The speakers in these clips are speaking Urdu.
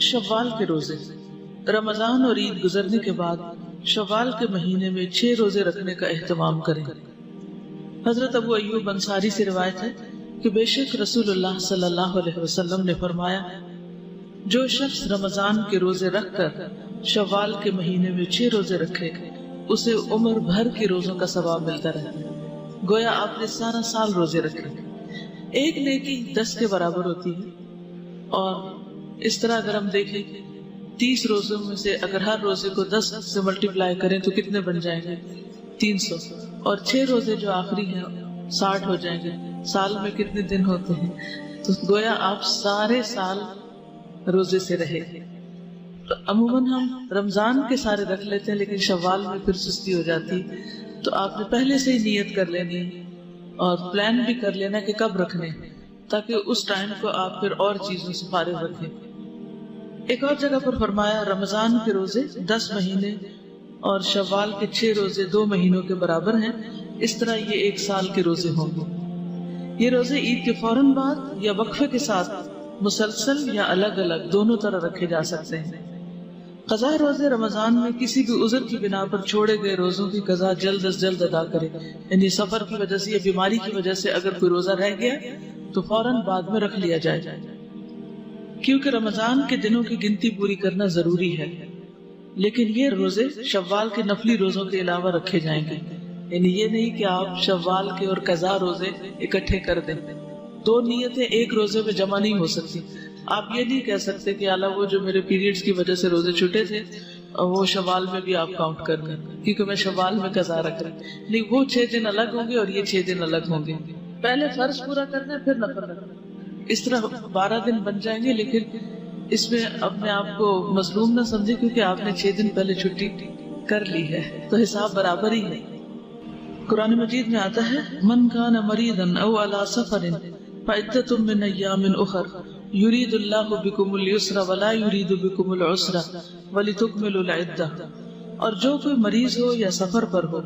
شوال کے روزے. رمضان اور عید گزرنے کے بعد شوال کے مہینے میں 6 روزے رکھنے کا اہتمام کریں. حضرت ابو ایوب انصاری سے روایت ہے کہ بے شک رسول اللہ صلی اللہ علیہ وسلم نے فرمایا، جو شخص رمضان کے روزے رکھ کر شوال کے مہینے میں 6 روزے رکھے اسے عمر بھر کے روزوں کا ثواب ملتا رہتا ہے، گویا آپ نے سارا سال روزے رکھے. ایک نیکی 10 کے برابر ہوتی ہے. اور اس طرح اگر ہم دیکھیں 30 روزوں میں سے اگر ہر روزے کو 10 سے ملٹیپلائی کریں تو کتنے بن جائیں گے؟ 300. اور 6 روزے جو آخری ہیں 60 ہو جائیں گے. سال میں کتنے دن ہوتے ہیں؟ تو گویا آپ سارے سال روزے سے رہے. تو عموماً ہم رمضان کے سارے رکھ لیتے ہیں لیکن شوال میں پھر سستی ہو جاتی، تو آپ نے پہلے سے ہی نیت کر لینی اور پلان بھی کر لینا کہ کب رکھنے، تاکہ اس ٹائم کو آپ پھر اور چیزوں سے فارغ رکھیں. ایک اور جگہ پر فرمایا، رمضان کے روزے 10 مہینے اور شوال کے 6 روزے 2 مہینوں کے برابر ہیں، اس طرح یہ 1 سال کے روزے ہوں گے. یہ روزے عید کے فوراً بعد یا وقفے کے ساتھ مسلسل یا الگ الگ دونوں طرح رکھے جا سکتے ہیں. قضاء روزے رمضان میں کسی بھی عذر کی بنا پر چھوڑے گئے روزوں کی قضا جلد از جلد ادا کرے. یعنی سفر کی وجہ سے یا بیماری کی وجہ سے اگر کوئی روزہ رہ گیا تو فوراً بعد میں رکھ لیا جائے، کیونکہ رمضان کے دنوں کی گنتی پوری کرنا ضروری ہے. لیکن یہ روزے شوال کے نفلی روزوں کے علاوہ رکھے جائیں گے. یعنی یہ نہیں کہ آپ شوال کے اور قضاء روزے اکٹھے کر دیں. 2 نیتیں ایک روزے میں جمع نہیں ہو سکتی. آپ یہ نہیں کہہ سکتے کہ اللہ وہ جو میرے پیریڈز کی وجہ سے روزے چھوٹے تھے وہ شوال میں بھی آپ کاؤنٹ کر دیں کیونکہ میں شوال میں قضا رکھ رہا. نہیں، وہ 6 دن الگ ہوں گے اور یہ 6 دن الگ ہوں گے. پہلے فرض پورا کرنا پھر نفل رکھنا. اس طرح 12 دن بن جائیں گے، لیکن اس میں اپنے آپ کو مظلوم نہ سمجھے کیونکہ آپ نے 6 دن پہلے چھٹی کر لی ہے تو حساب برابر ہی ہے. قرآن مجید میں آتا ہے، من کان مریضا او علی سفر فعدۃ من ایام اخر یرید اللہ بکم اليسر ولا یرید بکم العسر ولتکملوا العدہ. اور جو کوئی مریض ہو یا سفر پر ہو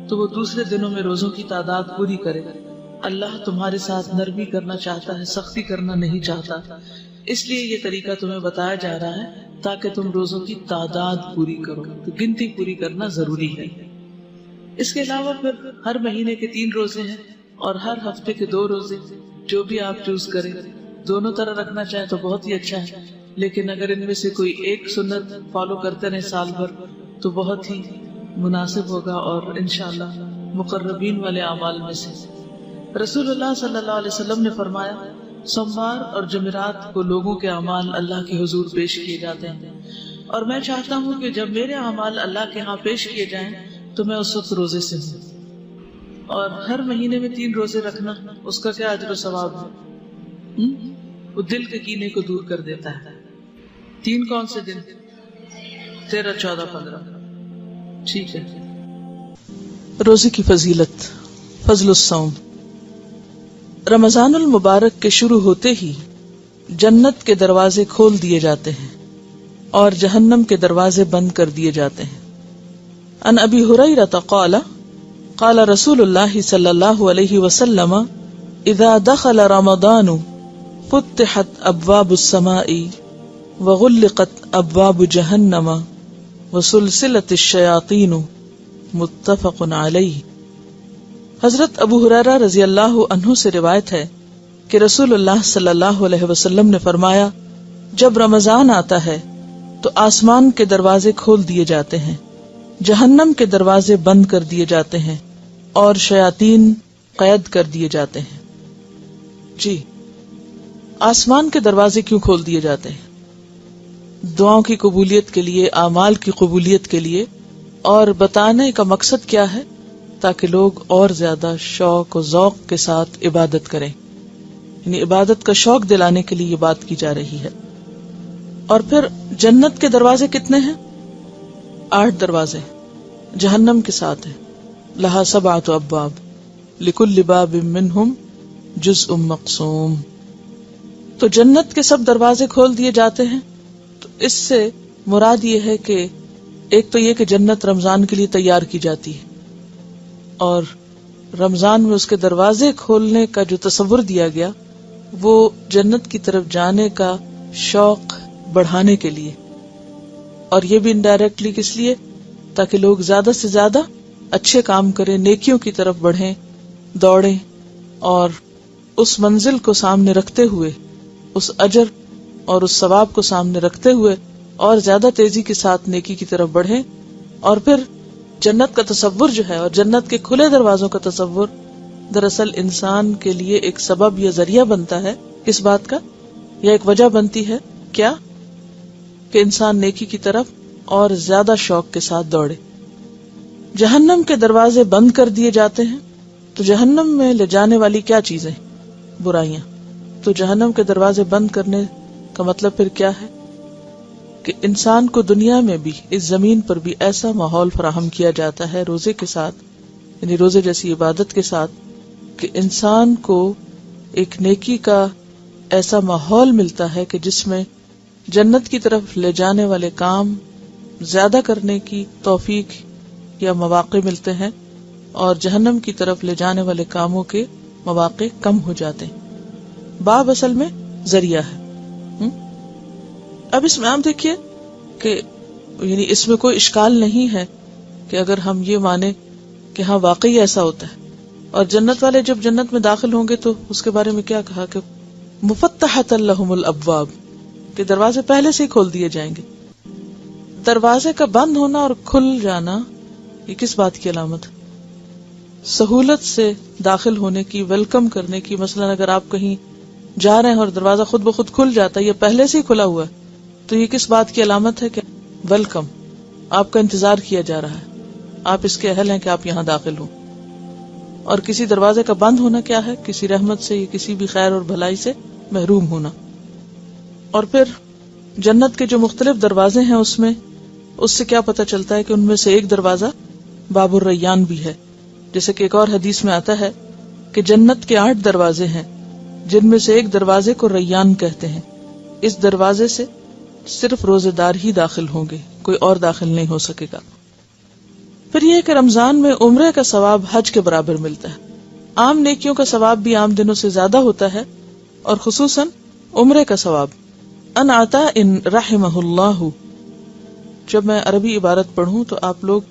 تو وہ دوسرے دنوں میں روزوں کی تعداد پوری کرے. اللہ تمہارے ساتھ نرمی کرنا چاہتا ہے، سختی کرنا نہیں چاہتا، اس لیے یہ طریقہ تمہیں بتایا جا رہا ہے تاکہ تم روزوں کی تعداد پوری کرو. تو گنتی پوری کرنا ضروری ہے. اس کے علاوہ پھر ہر مہینے کے 3 روزے ہیں اور ہر ہفتے کے 2 روزے، جو بھی آپ چوز کریں. دونوں طرح رکھنا چاہیں تو بہت ہی اچھا ہے، لیکن اگر ان میں سے کوئی ایک سنت فالو کرتے رہے سال بھر تو بہت ہی مناسب ہوگا اور انشاءاللہ مقربین والے اعمال میں سے. رسول اللہ صلی اللہ علیہ وسلم نے فرمایا، سوموار اور جمعرات کو لوگوں کے اعمال اللہ کے حضور پیش کیے جاتے ہیں، اور میں چاہتا ہوں کہ جب میرے اعمال اللہ کے ہاں پیش کیے جائیں تو میں اس وقت روزے سے ہوں. اور ہر مہینے میں 3 روزے رکھنا، اس کا کیا اجر و ثواب ہے؟ وہ دل کے کینے کو دور کر دیتا ہے. 3 کون سے دن؟ 13، 14، 15. ٹھیک ہے. روزے کی فضیلت. فضل الصوم. رمضان المبارک کے شروع ہوتے ہی جنت کے دروازے کھول دیے جاتے ہیں اور جہنم کے دروازے بند کر دیے جاتے ہیں. عن ابی ہریرہ قال قال رسول اللہ صلی اللہ علیہ وسلم اذا دخل رمضان فتحت ابواب السماء وغلقت ابواب جہنم وسلسلت الشیاطین. متفق علیہ. حضرت ابو ہریرہ رضی اللہ عنہ سے روایت ہے کہ رسول اللہ صلی اللہ علیہ وسلم نے فرمایا، جب رمضان آتا ہے تو آسمان کے دروازے کھول دیے جاتے ہیں، جہنم کے دروازے بند کر دیے جاتے ہیں اور شیاطین قید کر دیے جاتے ہیں. جی، آسمان کے دروازے کیوں کھول دیے جاتے ہیں؟ دعاؤں کی قبولیت کے لیے، اعمال کی قبولیت کے لیے. اور بتانے کا مقصد کیا ہے؟ تاکہ لوگ اور زیادہ شوق و ذوق کے ساتھ عبادت کریں. یعنی عبادت کا شوق دلانے کے لیے یہ بات کی جا رہی ہے. اور پھر جنت کے دروازے کتنے ہیں؟ 8 دروازے. جہنم کے ساتھ ہیں، لہا 7 ابواب لکل باب منہم جزء مقسوم. تو جنت کے سب دروازے کھول دیے جاتے ہیں. تو اس سے مراد یہ ہے کہ ایک تو یہ کہ جنت رمضان کے لیے تیار کی جاتی ہے، اور رمضان میں اس کے دروازے کھولنے کا جو تصور دیا گیا وہ جنت کی طرف جانے کا شوق بڑھانے کے لیے، اور یہ بھی انڈائریکٹلی کس لیے؟ تاکہ لوگ زیادہ سے زیادہ اچھے کام کریں، نیکیوں کی طرف بڑھیں، دوڑیں، اور اس منزل کو سامنے رکھتے ہوئے، اس اجر اور اس ثواب کو سامنے رکھتے ہوئے اور زیادہ تیزی کے ساتھ نیکی کی طرف بڑھیں. اور پھر جنت کا تصور جو ہے اور جنت کے کھلے دروازوں کا تصور دراصل انسان کے لیے ایک سبب یا ذریعہ بنتا ہے. کس بات کا؟ یا ایک وجہ بنتی ہے کیا؟ کہ انسان نیکی کی طرف اور زیادہ شوق کے ساتھ دوڑے. جہنم کے دروازے بند کر دیے جاتے ہیں تو جہنم میں لے جانے والی کیا چیزیں؟ برائیاں. تو جہنم کے دروازے بند کرنے کا مطلب پھر کیا ہے؟ کہ انسان کو دنیا میں بھی، اس زمین پر بھی ایسا ماحول فراہم کیا جاتا ہے روزے کے ساتھ، یعنی روزے جیسی عبادت کے ساتھ، کہ انسان کو ایک نیکی کا ایسا ماحول ملتا ہے کہ جس میں جنت کی طرف لے جانے والے کام زیادہ کرنے کی توفیق یا مواقع ملتے ہیں، اور جہنم کی طرف لے جانے والے کاموں کے مواقع کم ہو جاتے ہیں. باب اصل میں ذریعہ ہے. اب اس میں آپ دیکھیے کہ یعنی اس میں کوئی اشکال نہیں ہے کہ اگر ہم یہ مانیں کہ ہاں واقعی ایسا ہوتا ہے، اور جنت والے جب جنت میں داخل ہوں گے تو اس کے بارے میں کیا کہا کہ مفتحۃ لہم الابواب، کہ دروازے پہلے سے ہی کھول دیے جائیں گے. دروازے کا بند ہونا اور کھل جانا یہ کس بات کی علامت ہے؟ سہولت سے داخل ہونے کی، ویلکم کرنے کی. مثلا اگر آپ کہیں جا رہے ہیں اور دروازہ خود بخود کھل جاتا ہے، یہ پہلے سے ہی کھلا ہوا ہے، تو یہ کس بات کی علامت ہے؟ کہ ویلکم، آپ کا انتظار کیا جا رہا ہے، آپ اس کے اہل ہیں کہ آپ یہاں داخل ہوں. اور کسی دروازے کا بند ہونا کیا ہے؟ کسی رحمت سے یا کسی بھی خیر اور بھلائی سے محروم ہونا. اور پھر جنت کے جو مختلف دروازے ہیں اس سے کیا پتہ چلتا ہے کہ ان میں سے ایک دروازہ باب الریان بھی ہے. جیسے کہ ایک اور حدیث میں آتا ہے کہ جنت کے 8 دروازے ہیں، جن میں سے ایک دروازے کو ریان کہتے ہیں. اس دروازے سے صرف روزے دار ہی داخل ہوں گے، کوئی اور داخل نہیں ہو سکے گا. پھر یہ کہ رمضان میں عمرے کا ثواب حج کے برابر ملتا ہے. عام نیکیوں کا ثواب بھی عام دنوں سے زیادہ ہوتا ہے، اور خصوصاً عمرے کا ثواب. ان عطا ان رحمہ اللہ. جب میں عربی عبارت پڑھوں تو آپ لوگ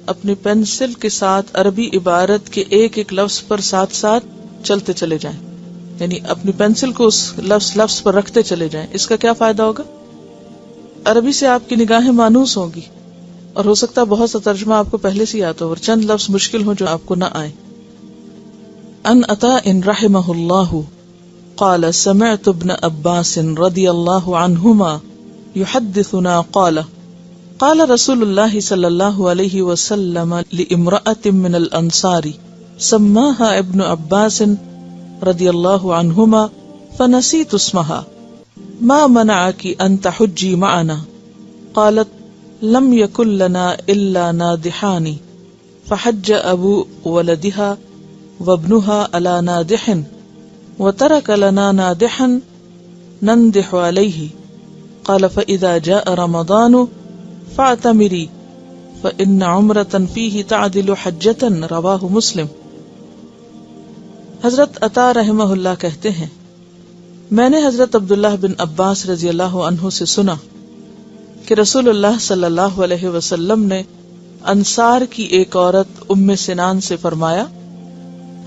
اپنی پینسل کے ساتھ عربی عبارت کے ایک ایک لفظ پر ساتھ ساتھ چلتے چلے جائیں، یعنی اپنی پینسل کو اس لفظ پر رکھتے چلے جائیں. اس کا کیا فائدہ ہوگا؟ عربی سے آپ کی نگاہیں مانوس ہوں گی، اور ہو سکتا ہے بہت سا ترجمہ آپ کو پہلے سے یاد ہو اور چند لفظ مشکل ہوں جو آپ کو نہ آئے. ان عطا ان رحمہ اللہ قال سمعت ابن عباس رضی اللہ عنہما يحدثنا قال رسول اللہ صلی اللہ علیہ وسلم لامرأة من الانصار سماها ابن عباس رضی اللہ عنہما فنسیت اسمها ما منعك ان تحجی معنا قالت لم يكن لنا الا نادحان فحج ابو ولدها وابنها على نادح وترك لنا نادحا نندح عليه قال فإذا جاء رمضان فاعتمري فإن عمرة فيه تعدل حجة رواہ مسلم. حضرت عطا رحمہ اللہ کہتے ہیں میں نے حضرت عبداللہ بن عباس رضی اللہ عنہ سے سنا کہ رسول اللہ صلی اللہ علیہ وسلم نے انصار کی ایک عورت ام سنان سے فرمایا.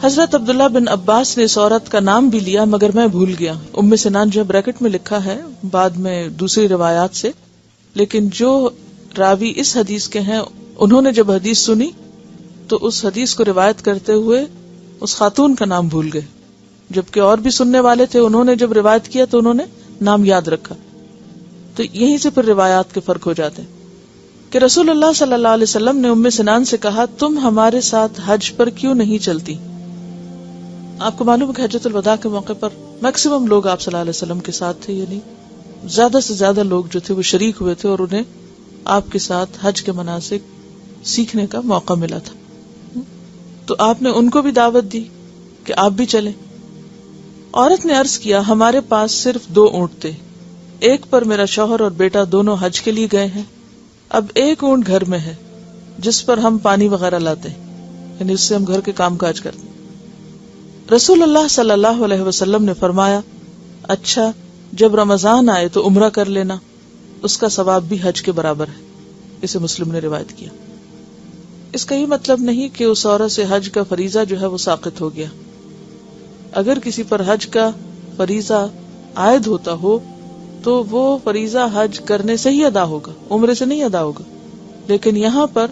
حضرت عبداللہ بن عباس نے اس عورت کا نام بھی لیا مگر میں بھول گیا. ام سنان جو بریکٹ میں لکھا ہے بعد میں دوسری روایات سے، لیکن جو راوی اس حدیث کے ہیں انہوں نے جب حدیث سنی تو اس حدیث کو روایت کرتے ہوئے اس خاتون کا نام بھول گئے، جبکہ اور بھی سننے والے تھے، انہوں نے جب روایت کیا تو انہوں نے نام یاد رکھا. تو یہیں سے پھر روایات کے فرق ہو جاتے ہیں کہ رسول اللہ صلی اللہ علیہ وسلم نے ام سنان سے کہا تم ہمارے ساتھ حج پر کیوں نہیں چلتی؟ آپ کو معلوم ہے کہ حجۃ الوداع کے موقع پر میکسیمم لوگ آپ صلی اللہ علیہ وسلم کے ساتھ تھے، یعنی زیادہ سے زیادہ لوگ جو تھے وہ شریک ہوئے تھے اور انہیں آپ کے ساتھ حج کے مناسک سیکھنے کا موقع ملا تھا. تو آپ نے ان کو بھی دعوت دی کہ آپ بھی چلیں. عورت نے عرض کیا ہمارے پاس صرف 2 اونٹ تھے، ایک پر میرا شوہر اور بیٹا دونوں حج کے لیے گئے ہیں، اب ایک اونٹ گھر میں ہے جس پر ہم پانی وغیرہ لاتے ہیں، یعنی اس سے ہم گھر کے کام کاج کرتے ہیں. رسول اللہ صلی اللہ علیہ وسلم نے فرمایا اچھا جب رمضان آئے تو عمرہ کر لینا، اس کا ثواب بھی حج کے برابر ہے. اسے مسلم نے روایت کیا. اس کا یہ مطلب نہیں کہ اس عورت سے حج کا فریضہ جو ہے وہ ساقط ہو گیا. اگر کسی پر حج کا فریضہ عائد ہوتا ہو تو وہ فریضہ حج کرنے سے ہی ادا ہوگا، عمرے سے نہیں ادا ہوگا. لیکن یہاں پر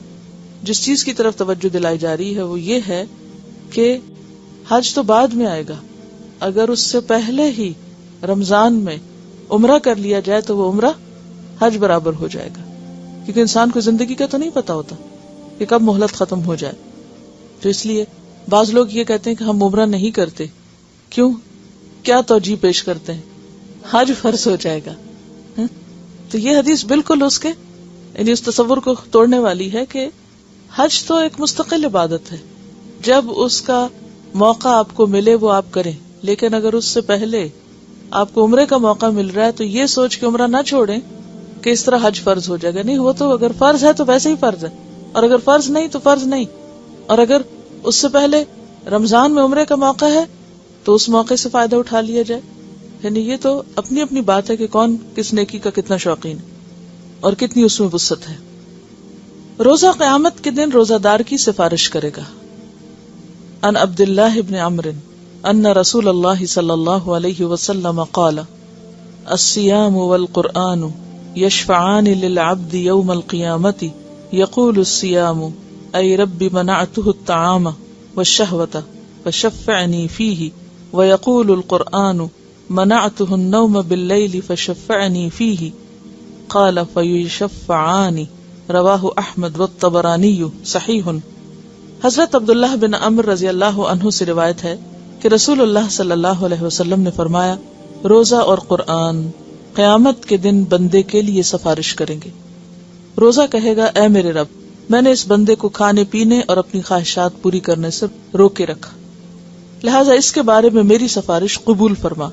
جس چیز کی طرف توجہ دلائی جا رہی ہے وہ یہ ہے کہ حج تو بعد میں آئے گا. اگر اس سے پہلے ہی رمضان میں عمرہ کر لیا جائے تو وہ عمرہ حج برابر ہو جائے گا، کیونکہ انسان کو زندگی کا تو نہیں پتا ہوتا کہ کب مہلت ختم ہو جائے. تو اس لیے بعض لوگ یہ کہتے ہیں کہ ہم عمرہ نہیں کرتے. کیوں؟ کیا توجیہ پیش کرتے ہیں؟ حج فرض ہو جائے گا. تو یہ حدیث بالکل اس کے یعنی اس تصور کو توڑنے والی ہے کہ حج تو ایک مستقل عبادت ہے. جب اس کا موقع آپ کو ملے وہ آپ کریں، لیکن اگر اس سے پہلے آپ کو عمرے کا موقع مل رہا ہے تو یہ سوچ کے عمرہ نہ چھوڑیں کہ اس طرح حج فرض ہو جائے گا. نہیں، وہ تو اگر فرض ہے تو ویسے ہی فرض ہے، اور اگر فرض نہیں تو فرض نہیں. اور اگر اس سے پہلے رمضان میں عمرے کا موقع ہے تو اس موقع سے فائدہ اٹھا لیا جائے. یعنی یہ تو اپنی اپنی بات ہے کہ کون کس نیکی کا کتنا شوقین ہے اور کتنی اس میں وسعت ہے. روزہ قیامت کے دن روزہ دار کی سفارش کرے گا. ان عبد اللہ بن عمرو ان رسول اللہ صلی اللہ علیہ وسلم قال الصیام والقرآن یشفعان للعبد یوم القیامت یقول الصیام ای رب منعته الطعام والشہوة فشفعنی فیہ ویقول القرآن منعته النوم باللیل فشفعنی فیہ قال فیشفعان رواہ احمد والطبرانی صحیح. حضرت عبداللہ بن عمرو رضی اللہ عنہ سے روایت ہے کہ رسول اللہ صلی اللہ علیہ وسلم نے فرمایا روزہ اور قرآن قیامت کے دن بندے کے لیے سفارش کریں گے. روزہ کہے گا اے میرے رب، میں نے اس بندے کو کھانے پینے اور اپنی خواہشات پوری کرنے سے روکے رکھا، لہٰذا اس کے بارے میں میری سفارش قبول فرما.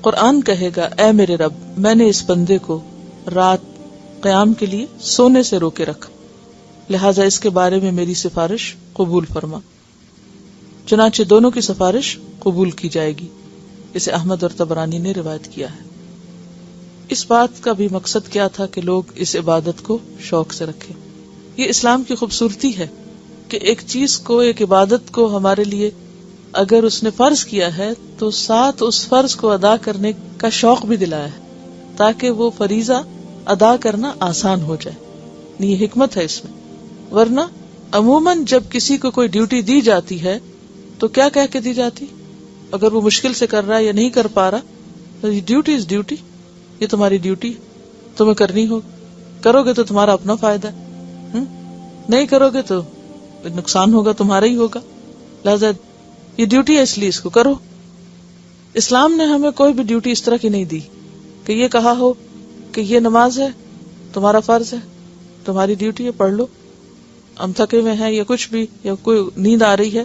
قرآن کہے گا اے میرے رب، میں نے اس بندے کو رات قیام کے لیے سونے سے روکے رکھا، لہٰذا اس کے بارے میں میری سفارش قبول فرما. چنانچہ دونوں کی سفارش قبول کی جائے گی. اسے احمد اور طبرانی نے روایت کیا ہے. اس بات کا بھی مقصد کیا تھا کہ لوگ اس عبادت کو شوق سے رکھیں. یہ اسلام کی خوبصورتی ہے کہ ایک چیز کو، ایک عبادت کو ہمارے لیے اگر اس نے فرض کیا ہے تو ساتھ اس فرض کو ادا کرنے کا شوق بھی دلایا ہے تاکہ وہ فریضہ ادا کرنا آسان ہو جائے. یہ حکمت ہے اس میں. ورنہ عموماً جب کسی کو کوئی ڈیوٹی دی جاتی ہے تو کیا کہہ کے دی جاتی؟ اگر وہ مشکل سے کر رہا ہے یا نہیں کر پا رہا تو ڈیوٹی از ڈیوٹی، یہ تمہاری ڈیوٹی تمہیں کرنی ہوگی. کرو گے تو تمہارا اپنا فائدہ ہے، نہیں کرو گے تو نقصان ہوگا تمہارا ہی ہوگا. لہذا یہ ڈیوٹی ہے، اس لیے اس کو کرو. اسلام نے ہمیں کوئی بھی ڈیوٹی اس طرح کی نہیں دی کہ یہ کہا ہو کہ یہ نماز ہے تمہارا فرض ہے، تمہاری ڈیوٹی ہے، پڑھ لو. ہم تھکے ہوئے ہیں یا کچھ بھی، یا کوئی نیند آ رہی ہے،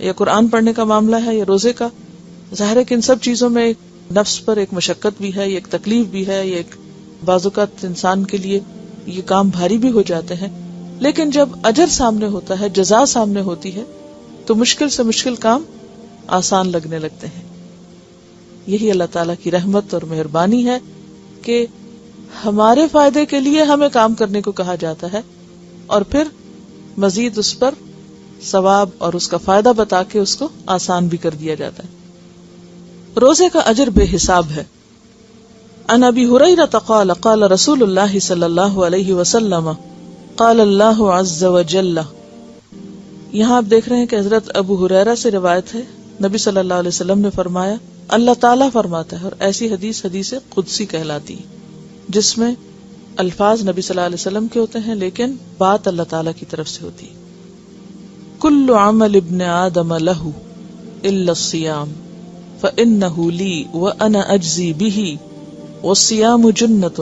یا قرآن پڑھنے کا معاملہ ہے، یا روزے کا. ظاہر ہے کہ ان سب چیزوں میں ایک نفس پر ایک مشقت بھی ہے، ایک تکلیف بھی ہے، یہ ایک بعض اوقات انسان کے لیے یہ کام بھاری بھی ہو جاتے ہیں. لیکن جب اجر سامنے ہوتا ہے، جزا سامنے ہوتی ہے، تو مشکل سے مشکل کام آسان لگنے لگتے ہیں. یہی اللہ تعالیٰ کی رحمت اور مہربانی ہے کہ ہمارے فائدے کے لیے ہمیں کام کرنے کو کہا جاتا ہے اور پھر مزید اس پر ثواب اور اس کا فائدہ بتا کے اس کو آسان بھی کر دیا جاتا ہے. روزے کا اجر بے حساب ہے. عن ابی ہریرہ قال قال رسول اللہ صلی اللہ علیہ وسلم قال اللہ عز وجل. یہاں آپ دیکھ رہے ہیں کہ حضرت ابو ہریرہ سے روایت ہے، نبی صلی اللہ علیہ وسلم نے فرمایا، اللہ تعالیٰ فرماتا ہے. اور ایسی حدیث حدیث قدسی کہلاتی ہے جس میں الفاظ نبی صلی اللہ علیہ وسلم کے ہوتے ہیں لیکن بات اللہ تعالیٰ کی طرف سے ہوتی ہے. کل عمل ابن آدم لہ الا الصیام فإنہ لی وأنا اجزی بہ والصیام جنۃ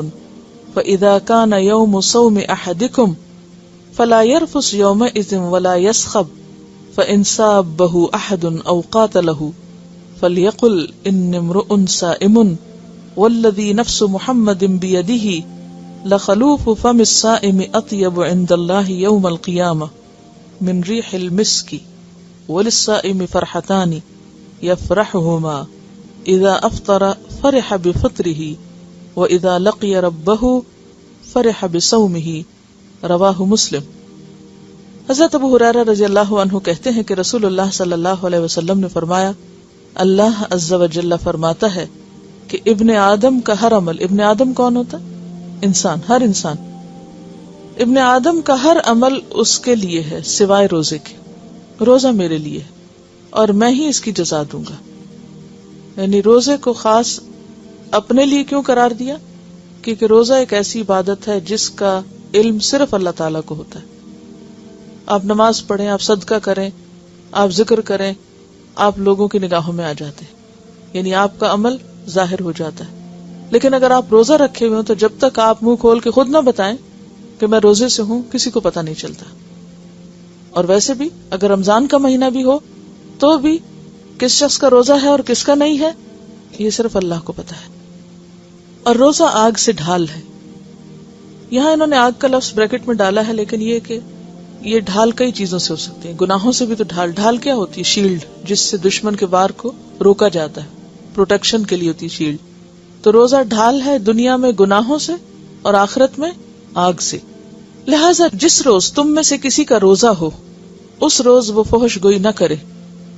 فإذا كان یوم صوم احدکم فلا يرفث یومئذ ولا يسخب فإن سابہ احد او قاتلہ فلیقل انی امرؤ صائم والذی نفس محمد بیدہ لخلوف فم الصائم اطیب عند اللہ یوم القیامہ من ریح المسک وللصائم فرحتان یفرحہما اذا افطر فرح بفطرہ وَإِذَا لَقِيَ رَبَّهُ فَرِحَ بِصَوْمِهِ رواہ مسلم۔ حضرت ابو ہریرہ رضی اللہ عنہ کہتے ہیں کہ رسول اللہ صلی اللہ علیہ وسلم نے فرمایا، اللہ عز و جل فرماتا ہے کہ ابن آدم کا ہر عمل، ابن آدم کون ہوتا ہے؟ انسان، ہر انسان، ابن آدم کا ہر عمل اس کے لیے ہے سوائے روزے کے۔ روزہ میرے لیے ہے اور میں ہی اس کی جزا دوں گا۔ یعنی روزے کو خاص اپنے لیے کیوں قرار دیا؟ کیونکہ روزہ ایک ایسی عبادت ہے جس کا علم صرف اللہ تعالیٰ کو ہوتا ہے۔ آپ نماز پڑھیں، آپ صدقہ کریں، آپ ذکر کریں، آپ لوگوں کی نگاہوں میں آ جاتے ہیں، یعنی آپ کا عمل ظاہر ہو جاتا ہے۔ لیکن اگر آپ روزہ رکھے ہوئے ہوں تو جب تک آپ منہ کھول کے خود نہ بتائیں کہ میں روزے سے ہوں، کسی کو پتہ نہیں چلتا۔ اور ویسے بھی اگر رمضان کا مہینہ بھی ہو تو بھی کس شخص کا روزہ ہے اور کس کا نہیں ہے یہ صرف اللہ کو پتہ ہے۔ اور روزہ آگ سے ڈھال ہے۔ یہاں انہوں نے آگ کا لفظ بریکٹ میں ڈالا ہے، لیکن یہ کہ یہ ڈھال کئی چیزوں سے ہو سکتی ہے، گناہوں سے بھی تو ڈھال کیا ہوتی ہے؟ شیلڈ، جس سے دشمن کے وار کو روکا جاتا ہے، پروٹیکشن کے لیے ہوتی ہے شیلڈ۔ تو روزہ ڈھال ہے دنیا میں گناہوں سے اور آخرت میں آگ سے۔ لہٰذا جس روز تم میں سے کسی کا روزہ ہو اس روز وہ فحش گوئی نہ کرے،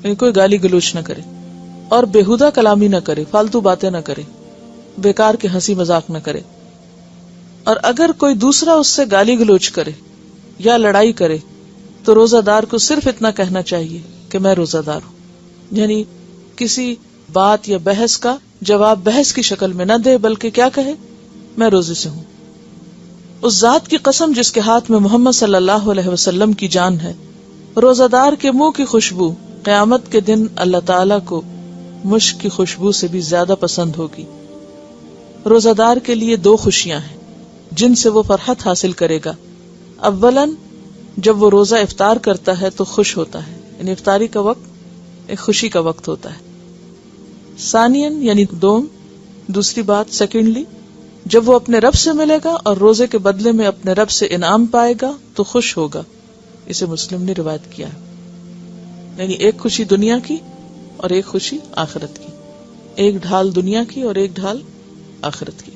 یعنی کوئی گالی گلوچ نہ کرے، اور بےہودہ کلامی نہ کرے، فالتو باتیں نہ کرے، بیکار کے ہنسی مذاق نہ کرے۔ اور اگر کوئی دوسرا اس سے گالی گلوچ کرے یا لڑائی کرے تو روزہ دار کو صرف اتنا کہنا چاہیے کہ میں روزہ دار ہوں، یعنی کسی بات یا بحث کا جواب بحث کی شکل میں نہ دے، بلکہ کیا کہے؟ میں روزے سے ہوں۔ اس ذات کی قسم جس کے ہاتھ میں محمد صلی اللہ علیہ وسلم کی جان ہے، روزہ دار کے منہ کی خوشبو قیامت کے دن اللہ تعالیٰ کو مشک کی خوشبو سے بھی زیادہ پسند ہوگی۔ روزہ دار کے لیے دو خوشیاں ہیں جن سے وہ فرحت حاصل کرے گا۔ اولاً جب وہ روزہ افطار کرتا ہے تو خوش ہوتا ہے، یعنی افطاری کا وقت ایک خوشی کا وقت ہوتا ہے۔ ثانیاً یعنی دوسری بات سیکنڈلی، جب وہ اپنے رب سے ملے گا اور روزے کے بدلے میں اپنے رب سے انعام پائے گا تو خوش ہوگا۔ اسے مسلم نے روایت کیا ہے۔ یعنی ایک خوشی دنیا کی اور ایک خوشی آخرت کی، ایک ڈھال دنیا کی اور ایک ڈھال آخرت کی۔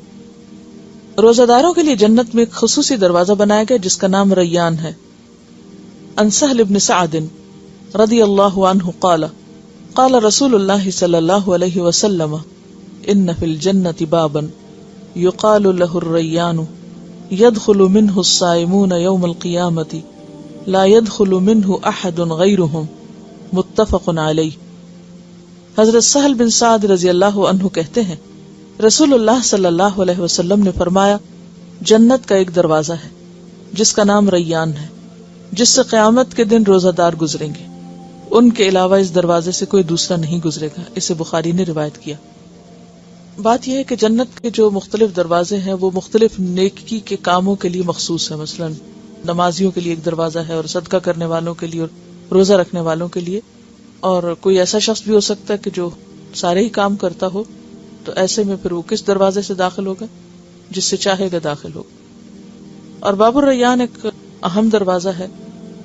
روزہ داروں کے لیے جنت میں ایک خصوصی دروازہ بنایا گیا جس کا نام ریان ہے۔ عن سہل بن سعد رضی اللہ عنہ قال قال رسول اللہ صلی اللہ علیہ وسلم ان فی الجنۃ بابا یقال له الریان يدخل منه الصائمون يوم القیامة لا يدخل منه احد غیرهم متفق علیہ۔ حضرت سہل بن سعد رضی اللہ عنہ کہتے ہیں رسول اللہ صلی اللہ علیہ وسلم نے فرمایا جنت کا ایک دروازہ ہے جس کا نام ریان ہے، جس سے قیامت کے دن روزہ دار گزریں گے، ان کے علاوہ اس دروازے سے کوئی دوسرا نہیں گزرے گا۔ اسے بخاری نے روایت کیا۔ بات یہ ہے کہ جنت کے جو مختلف دروازے ہیں وہ مختلف نیکی کے کاموں کے لیے مخصوص ہیں۔ مثلا نمازیوں کے لیے ایک دروازہ ہے، اور صدقہ کرنے والوں کے لیے، اور روزہ رکھنے والوں کے لیے، اور کوئی ایسا شخص بھی ہو سکتا ہے کہ جو سارے ہی کام کرتا ہو، تو ایسے میں پھر وہ کس دروازے سے داخل ہوگا؟ جس سے چاہے گا داخل ہوگا۔ اور باب الریان ایک اہم دروازہ ہے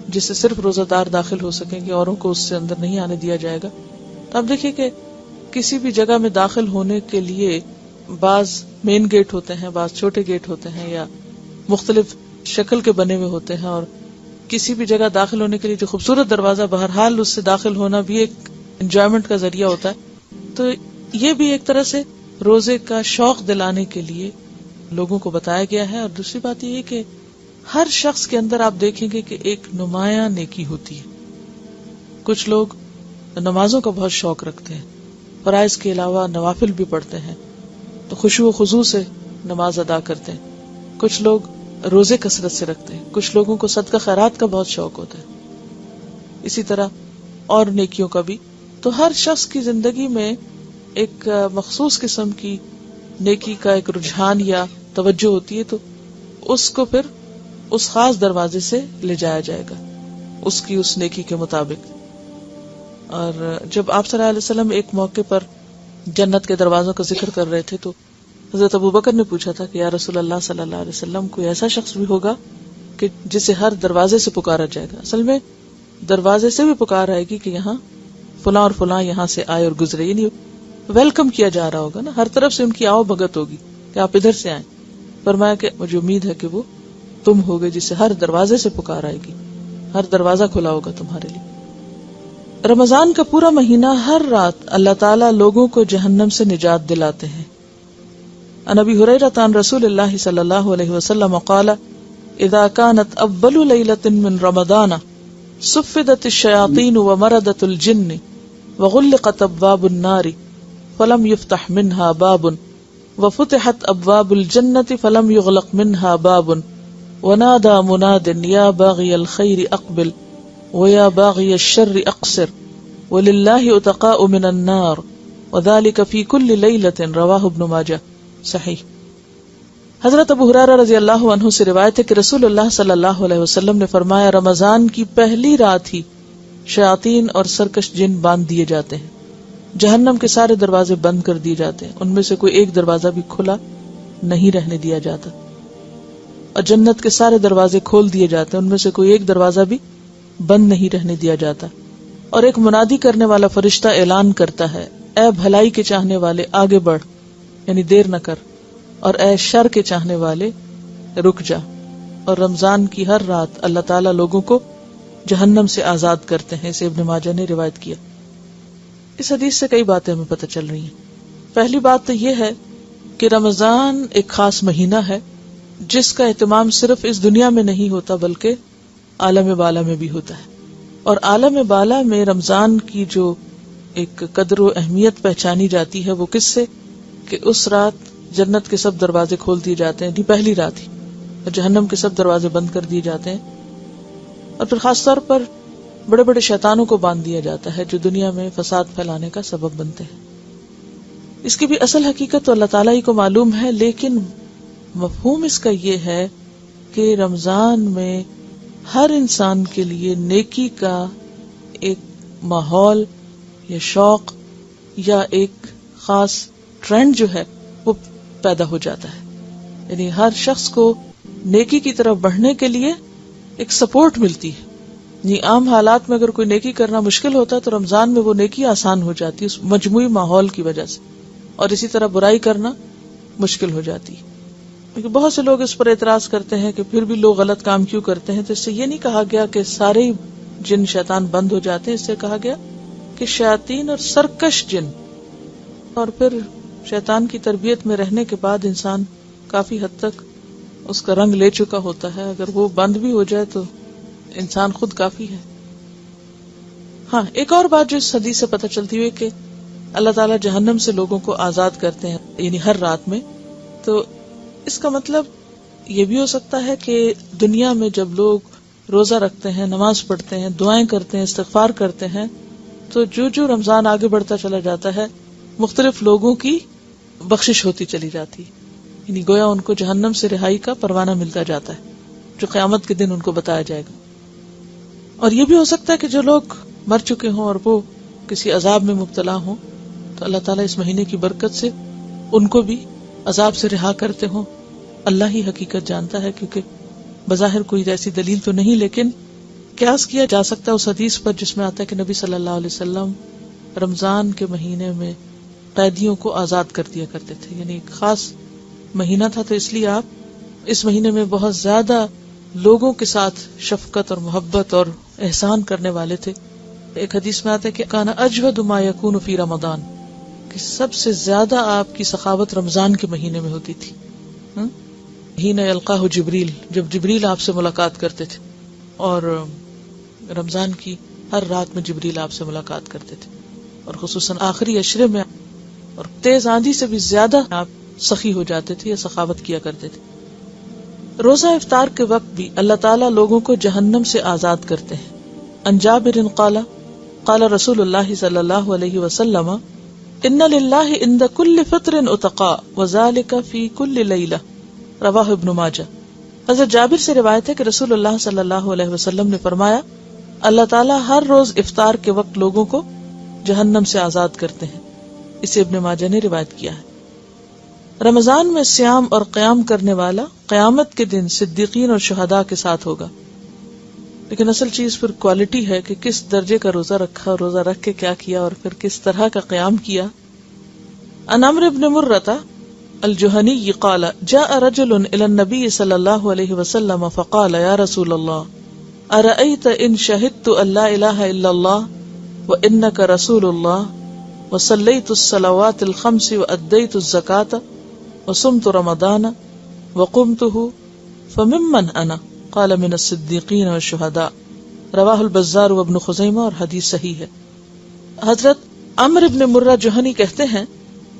جس سے صرف روزہ دار داخل ہو سکیں گے، اوروں کو اس سے اندر نہیں آنے دیا جائے گا۔ تو آپ دیکھیے کہ کسی بھی جگہ میں داخل ہونے کے لیے بعض مین گیٹ ہوتے ہیں، بعض چھوٹے گیٹ ہوتے ہیں، یا مختلف شکل کے بنے ہوئے ہوتے ہیں، اور کسی بھی جگہ داخل ہونے کے لیے جو خوبصورت دروازہ، بہرحال اس سے داخل ہونا بھی ایک انجوائمنٹ کا ذریعہ ہوتا ہے۔ تو یہ بھی ایک طرح سے روزے کا شوق دلانے کے لیے لوگوں کو بتایا گیا ہے۔ اور دوسری بات یہ ہے کہ ہر شخص کے اندر آپ دیکھیں گے کہ ایک نمایاں نیکی ہوتی ہے۔ کچھ لوگ نمازوں کا بہت شوق رکھتے ہیں، فرائض کے علاوہ نوافل بھی پڑھتے ہیں، تو خشوع و خضوع سے نماز ادا کرتے ہیں۔ کچھ لوگ روزے کثرت سے رکھتے ہیں، کچھ لوگوں کو صدقہ خیرات کا بہت شوق ہوتا ہے، اسی طرح اور نیکیوں کا بھی۔ تو ہر شخص کی زندگی میں ایک مخصوص قسم کی نیکی کا ایک رجحان یا توجہ ہوتی ہے، تو اس کو پھر اس خاص دروازے سے لے جایا جائے گا اس کی اس نیکی کے مطابق۔ اور جب آپ صلی اللہ علیہ وسلم ایک موقع پر جنت کے دروازوں کا ذکر کر رہے تھے تو حضرت ابوبکر نے پوچھا تھا کہ یا رسول اللہ صلی اللہ علیہ وسلم کوئی ایسا شخص بھی ہوگا کہ جسے ہر دروازے سے پکارا جائے گا؟ اصل میں دروازے سے بھی پکار آئے گی کہ یہاں فلاں اور فلاں یہاں سے آئے اور گزرے، یعنی ویلکم کیا جا رہا ہوگا نا، ہر طرف سے ان کی آؤ بھگت ہوگی۔ کہ آپ ادھر سے آئیں. فرمایا کہ مجھے امید ہے کہ وہ تم ہوگے جسے ہر دروازے سے پکار آئے گی، ہر دروازہ کھلا ہوگا تمہارے لیے. رمضان کا پورا مہینہ ہر رات اللہ تعالیٰ لوگوں کو جہنم سے نجات دلاتے ہیں. عن ابی ہریرہ عن رسول اللہ صلی اللہ علیہ وسلم قال اذا كانت اول لیلۃ من رمضان صفدت الشیاطین ومردت الجن وغلقت ابواب النار فلم يفتح منها باب وفتحت ابواب الجنة فلم يغلق منها باب ونادى مناد يا باغي الخير اقبل ويا باغي الشر اقصر ولله اتقاء من النار وذلك في كل ليلة. رواه ابن ماجہ. صحیح. حضرت ابو ہریرہ رضی اللہ عنہ سے روایت ہے کہ رسول اللہ صلی اللہ علیہ وسلم نے فرمایا رمضان کی پہلی رات ہی شیاطین اور سرکش جن باندھ دیے جاتے ہیں، جہنم کے سارے دروازے بند کر دیے جاتے ہیں، ان میں سے کوئی ایک دروازہ بھی کھلا نہیں رہنے دیا جاتا، اور جنت کے سارے دروازے کھول دیے جاتے ہیں، ان میں سے کوئی ایک دروازہ بھی بند نہیں رہنے دیا جاتا. اور ایک منادی کرنے والا فرشتہ اعلان کرتا ہے اے بھلائی کے چاہنے والے آگے بڑھ، یعنی دیر نہ کر، اور اے شر کے چاہنے والے رک جا. اور رمضان کی ہر رات اللہ تعالیٰ لوگوں کو جہنم سے آزاد کرتے ہیں. اسے ابن ماجہ نے روایت کیا. اس حدیث سے کئی باتیں ہمیں پتہ چل رہی ہیں. پہلی بات تو یہ ہے کہ رمضان ایک خاص مہینہ ہے جس کا اہتمام صرف اس دنیا میں نہیں ہوتا بلکہ عالم بالا میں بھی ہوتا ہے. اور عالم بالا میں رمضان کی جو ایک قدر و اہمیت پہچانی جاتی ہے وہ کس سے کہ اس رات جنت کے سب دروازے کھول دیے جاتے ہیں، پہلی رات ہی، اور جہنم کے سب دروازے بند کر دیے جاتے ہیں. اور پھر خاص طور پر بڑے بڑے شیطانوں کو باندھ دیا جاتا ہے جو دنیا میں فساد پھیلانے کا سبب بنتے ہیں. اس کی بھی اصل حقیقت تو اللہ تعالیٰ ہی کو معلوم ہے، لیکن مفہوم اس کا یہ ہے کہ رمضان میں ہر انسان کے لیے نیکی کا ایک ماحول یا شوق یا ایک خاص ٹرینڈ جو ہے وہ پیدا ہو جاتا ہے. یعنی ہر شخص کو نیکی کی طرف بڑھنے کے لیے ایک سپورٹ ملتی ہے. یعنی عام حالات میں اگر کوئی نیکی کرنا مشکل ہوتا ہے تو رمضان میں وہ نیکی آسان ہو جاتی ہے اس مجموعی ماحول کی وجہ سے، اور اسی طرح برائی کرنا مشکل ہو جاتی ہے. کیونکہ بہت سے لوگ اس پر اعتراض کرتے ہیں کہ پھر بھی لوگ غلط کام کیوں کرتے ہیں. تو اس سے یہ نہیں کہا گیا کہ سارے جن شیطان بند ہو جاتے ہیں، اس سے کہا گیا کہ شیاطین اور سرکش جن، اور پھر شیطان کی تربیت میں رہنے کے بعد انسان کافی حد تک اس کا رنگ لے چکا ہوتا ہے. اگر وہ بند بھی ہو جائے تو انسان خود کافی ہے. ہاں، ایک اور بات جو اس حدیث سے پتہ چلتی ہوئی کہ اللہ تعالیٰ جہنم سے لوگوں کو آزاد کرتے ہیں، یعنی ہر رات میں. تو اس کا مطلب یہ بھی ہو سکتا ہے کہ دنیا میں جب لوگ روزہ رکھتے ہیں، نماز پڑھتے ہیں، دعائیں کرتے ہیں، استغفار کرتے ہیں، تو جو رمضان آگے بڑھتا چلا جاتا ہے مختلف لوگوں کی بخشش ہوتی چلی جاتی، یعنی گویا ان کو جہنم سے رہائی کا پروانہ ملتا جاتا ہے جو قیامت کے دن ان کو بتایا جائے گا. اور یہ بھی ہو سکتا ہے کہ جو لوگ مر چکے ہوں اور وہ کسی عذاب میں مبتلا ہوں تو اللہ تعالیٰ اس مہینے کی برکت سے ان کو بھی عذاب سے رہا کرتے ہوں. اللہ ہی حقیقت جانتا ہے، کیونکہ بظاہر کوئی ایسی دلیل تو نہیں، لیکن قیاس کیا جا سکتا ہے اس حدیث پر جس میں آتا ہے کہ نبی صلی اللہ علیہ وسلم رمضان کے مہینے میں قیدیوں کو آزاد کر دیا کرتے تھے. یعنی ایک خاص مہینہ تھا تو اس لیے آپ اس مہینے میں بہت زیادہ لوگوں کے ساتھ شفقت اور محبت اور احسان کرنے والے تھے. ایک حدیث میں آتا ہے کہ کان اجود ما یکون فی رمضان، کہ سب سے زیادہ آپ کی سخاوت رمضان کے مہینے میں ہوتی تھی. حین یلقاہ جبریل، جب جبریل آپ سے ملاقات کرتے تھے، اور رمضان کی ہر رات میں جبریل آپ سے ملاقات کرتے تھے، اور خصوصاً آخری عشرے میں، اور تیز آندھی سے بھی زیادہ آپ سخی ہو جاتے تھے یا سخاوت کیا کرتے تھے. روزہ افطار کے وقت بھی اللہ تعالیٰ لوگوں کو جہنم سے آزاد کرتے ہیں. عن جابر قال قال رسول اللہ صلی اللہ علیہ وسلم ان للہ عند کل فطر اتقاء وذلک فی کل لیلہ. رواہ ابن ماجہ. حضرت جابر سے روایت ہے کہ رسول اللہ صلی اللہ علیہ وسلم نے فرمایا اللہ تعالیٰ ہر روز افطار کے وقت لوگوں کو جہنم سے آزاد کرتے ہیں. اسے ابن ماجہ نے روایت کیا ہے. رمضان میں صیام اور قیام کرنے والا قیامت کے دن صدیقین اور شہداء کے ساتھ ہوگا. لیکن اصل چیز پھر کوالٹی ہے کہ کس درجے کا روزہ رکھا، روزہ رکھ کے کیا کیا، اور پھر کس طرح کا قیام کیا. عن عمرو بن مرہ الجهني قال جاء رجل إلى النبي صلى الله عليه وسلم فقال يا رسول الله أرأيت إن شهدت أن لا إله إلا الله وإنك رسول الله وصليت الصلوات الخمس وأديت الزكاة وصمت رمضان وقمته فممن أنا قال من الصديقين والشهداء رواہ البزار وابن خزیمہ اور حدیث صحیح ہے۔ حضرت عمرو بن مرہ جوہنی کہتے ہیں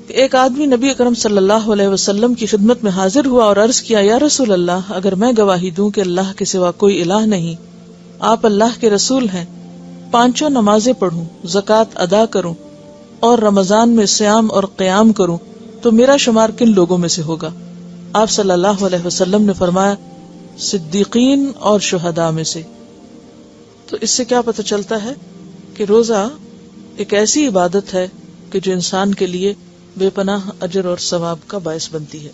کہ ایک آدمی نبی اکرم صلی اللہ علیہ وسلم کی خدمت میں حاضر ہوا اور عرض کیا یا رسول اللہ اگر میں گواہی دوں کہ اللہ کے سوا کوئی الہ نہیں، آپ اللہ کے رسول ہیں، 5 نمازیں پڑھوں، زکوٰۃ ادا کروں اور رمضان میں صیام اور قیام کروں تو میرا شمار کن لوگوں میں سے ہوگا؟ آپ صلی اللہ علیہ وسلم نے فرمایا صدیقین اور شہداء میں سے۔ تو اس سے کیا پتہ چلتا ہے کہ روزہ ایک ایسی عبادت ہے کہ جو انسان کے لیے بے پناہ اجر اور ثواب کا باعث بنتی ہے۔